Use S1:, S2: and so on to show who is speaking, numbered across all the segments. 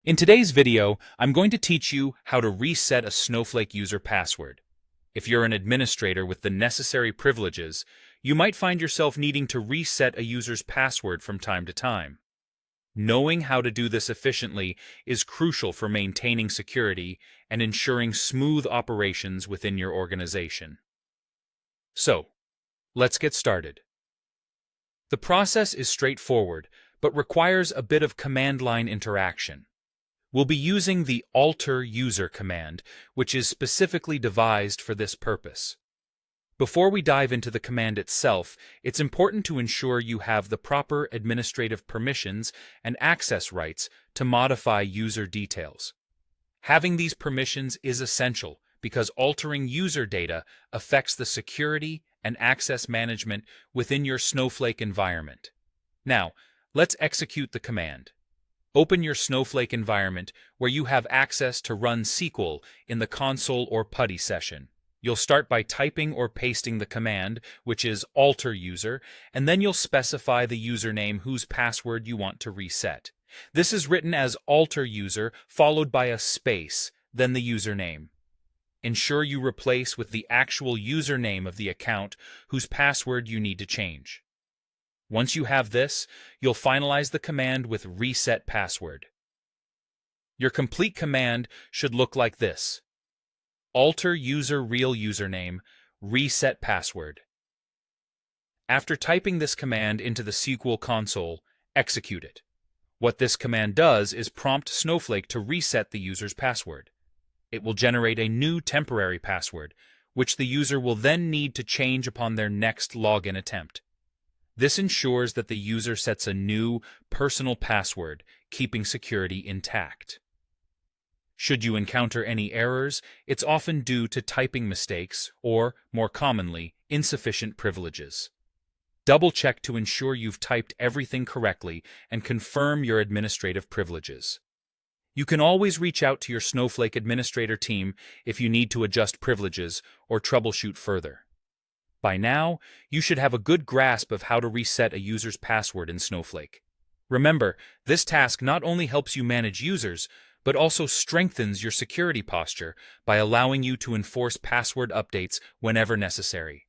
S1: In today's video, I'm going to teach you how to reset a Snowflake user password. If you're an administrator with the necessary privileges, you might find yourself needing to reset a user's password from time to time. Knowing how to do this efficiently is crucial for maintaining security and ensuring smooth operations within your organization. So, let's get started. The process is straightforward, but requires a bit of command line interaction. We'll be using the alter user command, which is specifically devised for this purpose. Before we dive into the command itself, it's important to ensure you have the proper administrative permissions and access rights to modify user details. Having these permissions is essential because altering user data affects the security and access management within your Snowflake environment. Now, let's execute the command. Open your Snowflake environment where you have access to run SQL in the console or PuTTY session. You'll start by typing or pasting the command, which is alter user, and then you'll specify the username whose password you want to reset. This is written as alter user followed by a space, then the username. Ensure you replace with the actual username of the account whose password you need to change. Once you have this, you'll finalize the command with reset password. Your complete command should look like this: alter user real username, reset password. After typing this command into the SQL console, execute it. What this command does is prompt Snowflake to reset the user's password. It will generate a new temporary password, which the user will then need to change upon their next login attempt. This ensures that the user sets a new, personal password, keeping security intact. Should you encounter any errors, it's often due to typing mistakes or, more commonly, insufficient privileges. Double-check to ensure you've typed everything correctly and confirm your administrative privileges. You can always reach out to your Snowflake administrator team if you need to adjust privileges or troubleshoot further. By now, you should have a good grasp of how to reset a user's password in Snowflake. Remember, this task not only helps you manage users, but also strengthens your security posture by allowing you to enforce password updates whenever necessary.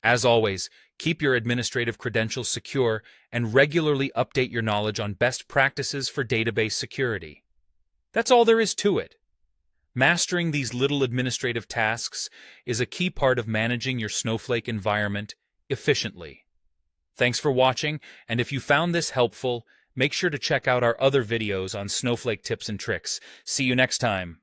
S1: As always, keep your administrative credentials secure and regularly update your knowledge on best practices for database security. That's all there is to it. Mastering these little administrative tasks is a key part of managing your Snowflake environment efficiently. Thanks for watching, and if you found this helpful, make sure to check out our other videos on Snowflake tips and tricks. See you next time.